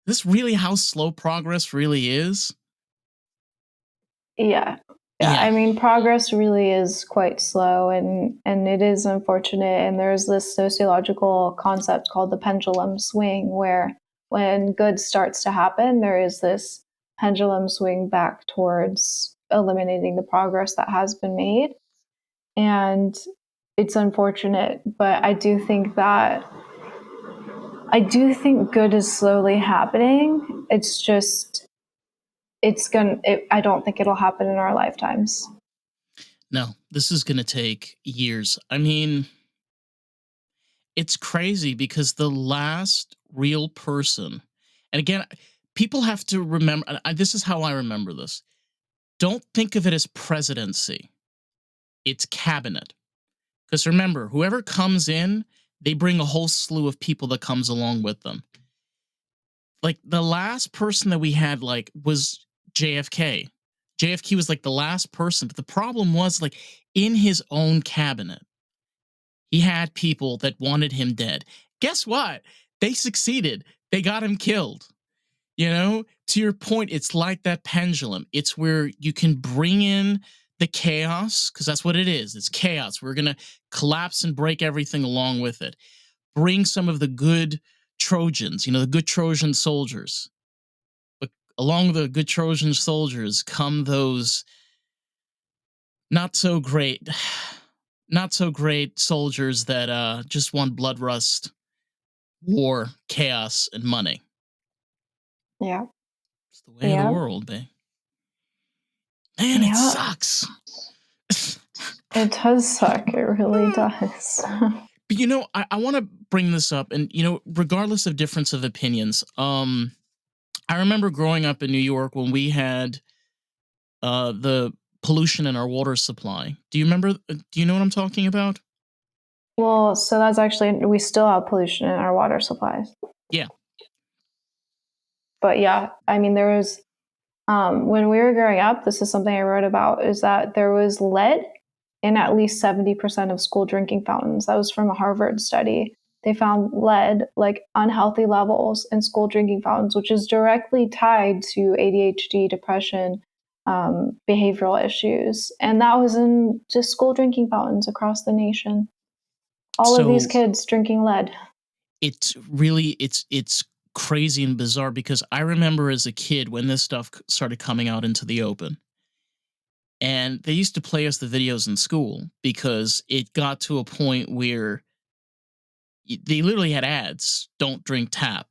this really how slow progress really is? Yeah. Yeah, Yeah. I mean, progress really is quite slow, and it is unfortunate. And there's this sociological concept called the pendulum swing, where when good starts to happen, there is this pendulum swing back towards eliminating the progress that has been made. And it's unfortunate, but I do think good is slowly happening. It's just I don't think it'll happen in our lifetimes. No, this is going to take years. I mean, it's crazy because the last real person, and again, people have to remember, this is how I remember this. Don't think of it as presidency, it's cabinet. Because remember, whoever comes in, they bring a whole slew of people that comes along with them. Like the last person that we had like was JFK. JFK was like the last person, but the problem was like in his own cabinet, he had people that wanted him dead. Guess what? They succeeded. They got him killed. To your point, it's like that pendulum. It's where you can bring in the chaos, because that's what it is. It's chaos. We're going to collapse and break everything along with it. Bring some of the good Trojans, the good Trojan soldiers. But along with the good Trojan soldiers come those not so great, not so great soldiers that just want bloodlust, war, chaos, and money. Yeah. It's the way of the Yeah. world, babe. Man, it Yeah. sucks. It does suck. It really does. But I want to bring this up, and regardless of difference of opinions, I remember growing up in New York when we had the pollution in our water supply. Do you remember? Do you know what I'm talking about? Well, so that's actually, we still have pollution in our water supplies. Yeah. But yeah, I mean, there was, when we were growing up, this is something I wrote about, is that there was lead in at least 70% of school drinking fountains. That was from a Harvard study. They found lead, like unhealthy levels in school drinking fountains, which is directly tied to ADHD, depression, behavioral issues. And that was in just school drinking fountains across the nation. All of these So kids drinking lead. it's crazy and bizarre because I remember as a kid when this stuff started coming out into the open. And they used to play us the videos in school because it got to a point where they literally had ads, don't drink tap.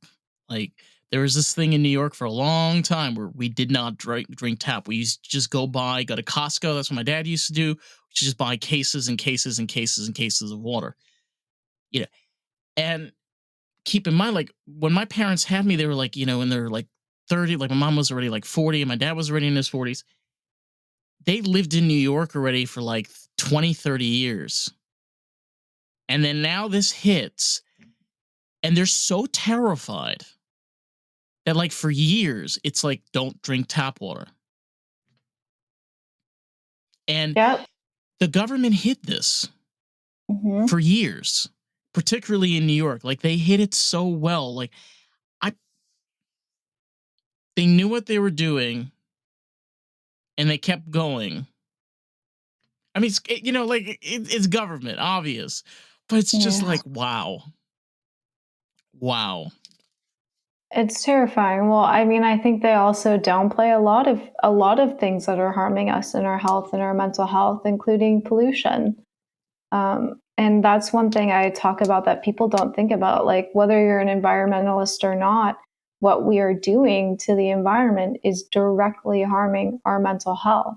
Like there was this thing in New York for a long time where we did not drink tap. We used to just go to Costco. That's what my dad used to do. We just buy cases and cases and cases and cases of water. You know, and keep in mind, like when my parents had me, they were like, in their like 30, like my mom was already like 40 and my dad was already in his 40s. They lived in New York already for like 20, 30 years. And then now this hits and they're so terrified that like for years it's like don't drink tap water. And Yep. the government hid this Hmm. for years, particularly in New York. Like they hid it so well. Like I they knew what they were doing and they kept going. I mean, it's government, obvious, but it's just Yeah. like wow, wow. It's terrifying. Well, I mean, I think they also downplay a lot of things that are harming us in our health and our mental health, including pollution. And that's one thing I talk about that people don't think about. Like whether you're an environmentalist or not, what we are doing to the environment is directly harming our mental health.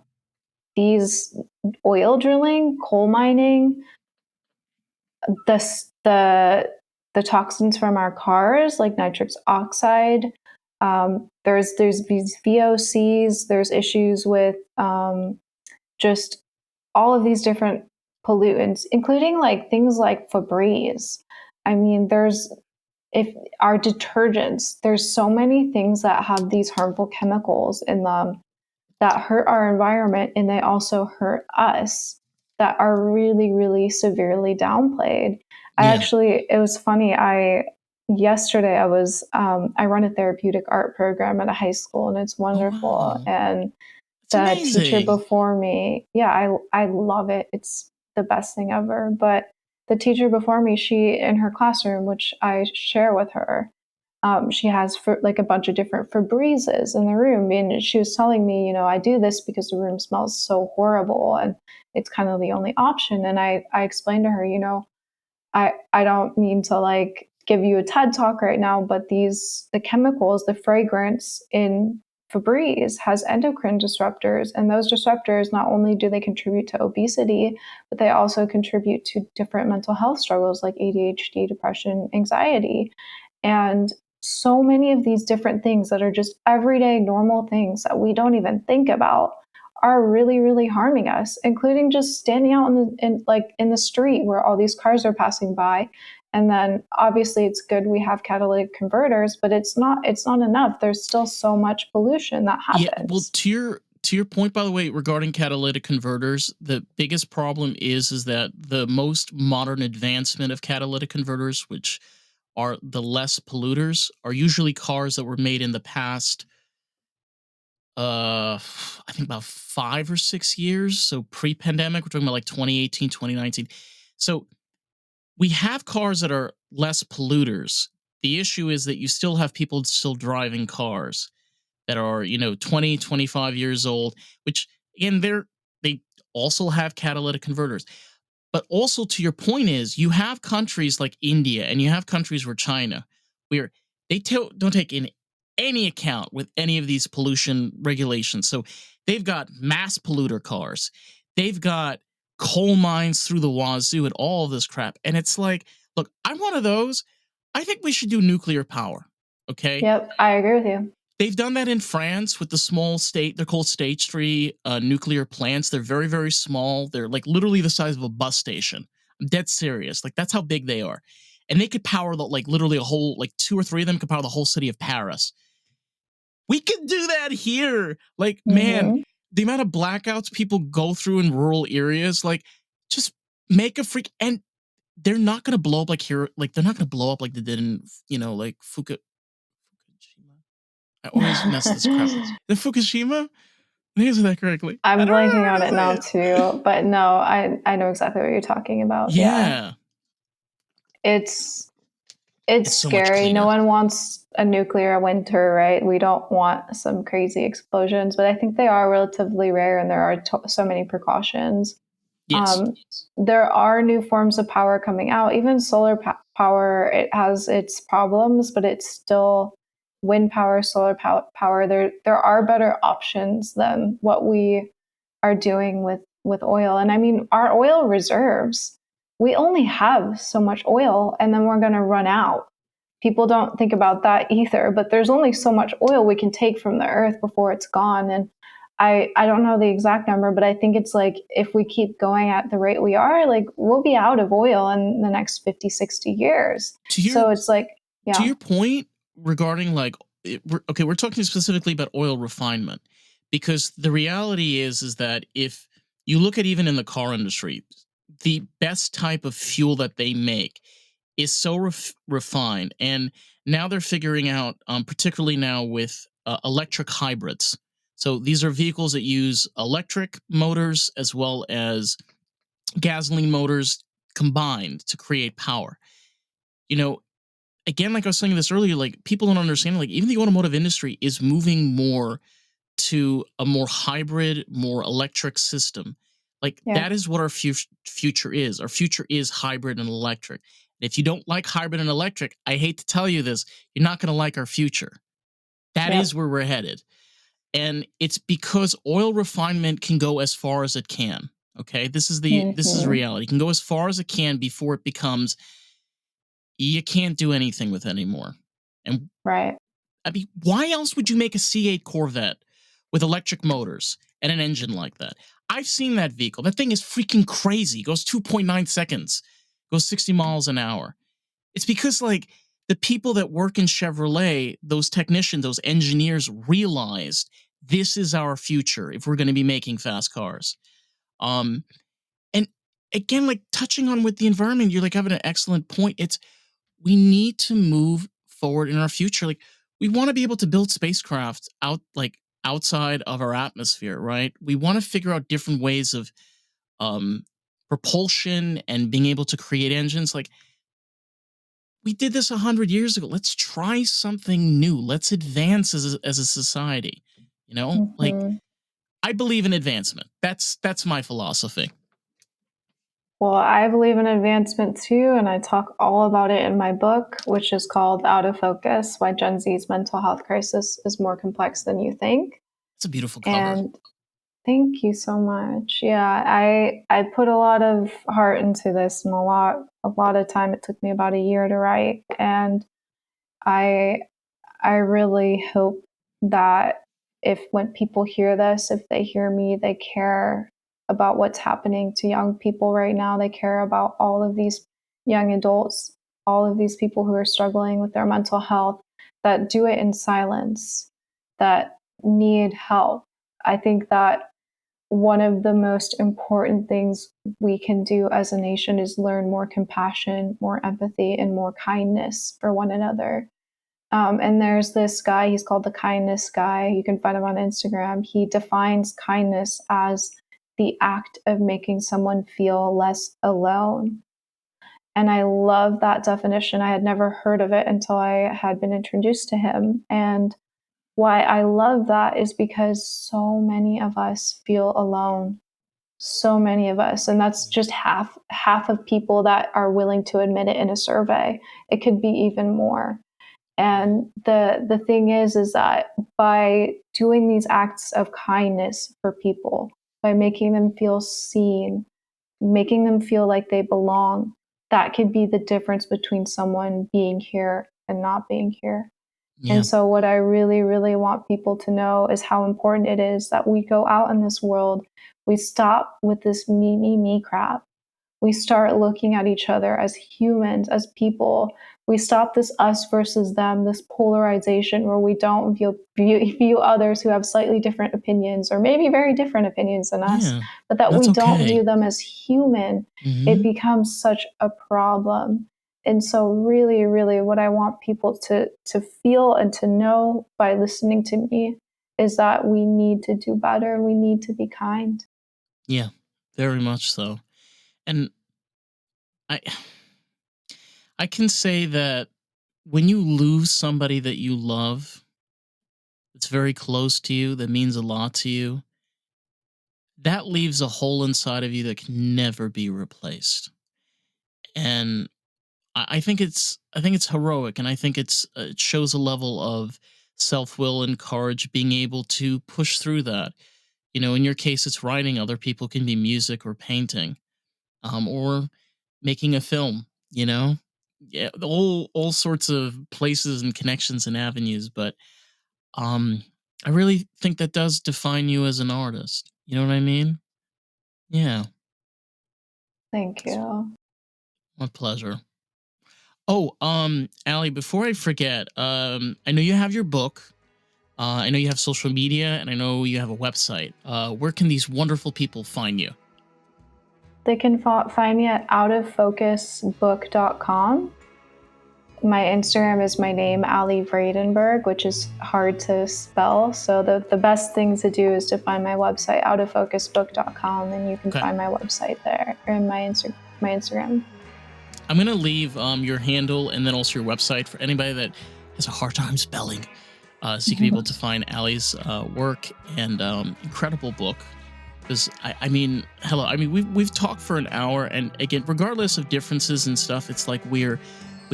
These oil drilling, coal mining, the the toxins from our cars, like nitrous oxide. There's these VOCs. There's issues with just all of these different pollutants, including like things like Febreze. I mean, there's if our detergents. There's so many things that have these harmful chemicals in them that hurt our environment and they also hurt us that are really, really severely downplayed. Yeah. It was funny. Yesterday I run a therapeutic art program at a high school and it's Oh wonderful. wow. And It's the teacher amazing. before me, yeah, I love it. It's the best thing ever. But the teacher before me, she in her classroom, which I share with her, she has like a bunch of different Febrezes in the room, and she was telling me, I do this because the room smells so horrible, and it's kind of the only option. And I explained to her, I don't mean to like give you a TED talk right now, but the chemicals, the fragrance in Febreze has endocrine disruptors, and those disruptors not only do they contribute to obesity, but they also contribute to different mental health struggles like ADHD, depression, anxiety. And so many of these different things that are just everyday normal things that we don't even think about are really, really harming us, including just standing out in the street where all these cars are passing by. And then obviously it's good we have catalytic converters, but it's not enough. There's still so much pollution that Yeah, well, happens. to your point, by the way, regarding catalytic converters, the biggest problem is that the most modern advancement of catalytic converters, which are the less polluters, are usually cars that were made in the past I think about 5 or 6 years. So pre-pandemic, we're talking about like 2018, 2019. So we have cars that are less polluters. The issue is that you still have people still driving cars that are 20, 25 years old, which again they also have catalytic converters. But also to your point is you have countries like India and you have countries where China where don't take in any account with any of these pollution regulations. So they've got mass polluter cars. They've got coal mines through the wazoo and all of this crap. And it's like, look, I'm one of those. I think we should do nuclear power. Okay. Yep, I agree with you. They've done that in France with the small they're called stage 3 nuclear plants. They're very, very small. They're like literally the size of a bus station. I'm dead serious. Like that's how big they are. And they could power like literally a whole, like 2 or 3 of them could power the whole city of Paris. We could do that here. Like, man, Mm-hmm. the amount of blackouts people go through in rural areas, like, just make a freak. And they're not going to blow up like here. Like, they're not going to blow up like they did in, like Fukushima. I always mess this crap. The Fukushima? I think I said that correctly. I I'm don't know blanking how on to it say now it. too, but no, I know exactly what you're talking about. Yeah. Yeah. It's it's It's so much scary. No cleaner. one wants a nuclear winter, right? We don't want some crazy explosions, but I think they are relatively rare and there are so many precautions. Yes. Um, there are new forms of power coming out. Even solar power, it has its problems, but it's still wind power, solar power. There are better options than what we are doing with oil. And I mean, our oil reserves, we only have so much oil, and then we're going to run out. People don't think about that either, but there's only so much oil we can take from the earth before it's gone. And I don't know the exact number, but I think it's like if we keep going at the rate we are, like we'll be out of oil in the next 50, 60 years. To your So it's like, to yeah, your point regarding like we're talking specifically about oil refinement, because the reality is that if you look at even in the car industry, the best type of fuel that they make is so refined, and now they're figuring out, particularly now with electric hybrids. So these are vehicles that use electric motors as well as gasoline motors combined to create power. You know, again, like I was saying this earlier, like people don't understand, like even the automotive industry is moving more to a more hybrid, more electric system. Like yeah, that is what our future is. Our future is hybrid and electric. And if you don't like hybrid and electric, I hate to tell you this, you're not going to like our future. That yep, is where we're headed. And it's because oil refinement can go as far as it can. Okay, this is hmm, reality. It can go as far as it can before it becomes you can't do anything with anymore. And right. I mean, why else would you make a C8 Corvette with electric motors and an engine like that? I've seen that vehicle. That thing is freaking crazy. It goes 2.9 seconds, goes 60 miles an hour. It's because, like, the people that work in Chevrolet, those technicians, those engineers realized this is our future if we're going to be making fast cars. Um, and again, like touching on with the environment, you're like having an excellent point. It's we need to move forward in our future. Like we want to be able to build spacecraft outside of our atmosphere, right? We want to figure out different ways of um propulsion and being able to create engines. Like we did this 100 years ago. Let's try something new. Let's advance as a society. Like Hmm. I believe in advancement. That's my philosophy. Well, I believe in advancement too, and I talk all about it in my book, which is called Out of Focus: Why Gen Z's Mental Health Crisis is More Complex Than You Think. It's a beautiful cover. And thank you so much. Yeah, I put a lot of heart into this and a lot of time. It took me about a year to write, and I I really hope that if when people hear this, if they hear me, they care about what's happening to young people right now. They care about all of these young adults, all of these people who are struggling with their mental health, that do it in silence, that need help. I think that one of the most important things we can do as a nation is learn more compassion, more empathy, and more kindness for one another. And there's this guy, he's called the kindness guy. You can find him on Instagram. He defines kindness as the act of making someone feel less alone. And I love that definition. I had never heard of it until I had been introduced to him. And why I love that is because so many of us feel alone. So many of us. And that's just half of people that are willing to admit it in a survey. It could be even more. And the thing is that by doing these acts of kindness for people, by making them feel seen, making them feel like they belong, that could be the difference between someone being here and not being here. Yeah. And so, what I really, really want people to know is how important it is that we go out in this world, we stop with this me crap. We start looking at each other as humans, as people. We stop this us versus them, this polarization where we don't view others who have slightly different opinions or maybe very different opinions than us, Yeah. but that That's we don't okay. view them as human. It Hmm. becomes such a problem. And so really, really what I want people to feel and to know by listening to me is that we need to do better. We need to be kind. Yeah. Very much so. And I I can say that when you lose somebody that you love, that's very close to you, that means a lot to you, that leaves a hole inside of you that can never be replaced. And I think it's heroic, and I think it shows a level of self will and courage being able to push through that. You know, in your case, it's writing. Other people can be music or painting, or making a film. You know, yeah, all sorts of places and connections and avenues. But um, I really think that does define you as an artist. You know what I mean? Yeah, Thank it's you. my pleasure. Oh, Allie, before I forget, I know you have your book. I know you have social media, and I know you have a website. Where can these wonderful people find you? They can find me at outofocusbook.com. My Instagram is my name, Aly Vredenburgh, which is hard to spell. So the best thing to do is to find my website, outofocusbook.com, and you can Okay, find my website there or my Instagram. I'm gonna leave your handle and then also your website for anybody that has a hard time spelling, so you can be able to find Allie's work and incredible book. Because I mean, hello, I mean we've talked for an hour, and again, regardless of differences and stuff, it's like we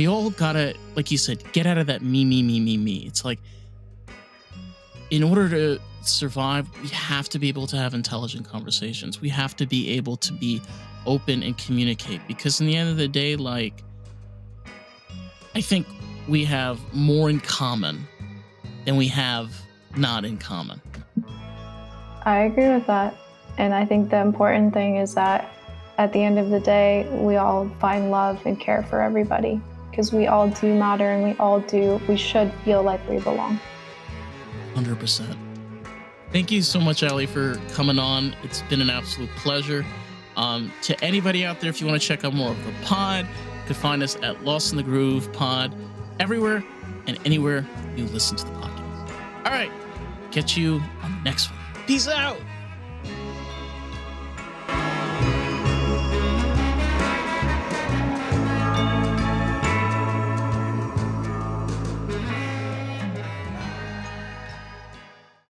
all gotta, like you said, get out of that me. It's like in order to survive, we have to be able to have intelligent conversations. We have to be able to be open and communicate because in the end of the day, like I think we have more in common than we have not in common. I agree with that. And I think the important thing is that at the end of the day, we all find love and care for everybody because we all do matter and we should feel like we belong. 100%. Thank you so much, Ali, for coming on. It's been an absolute pleasure. To anybody out there, if you want to check out more of the pod, you can find us at Lost in the Groove Pod everywhere and anywhere you listen to the podcast. All right, catch you on the next one. Peace out.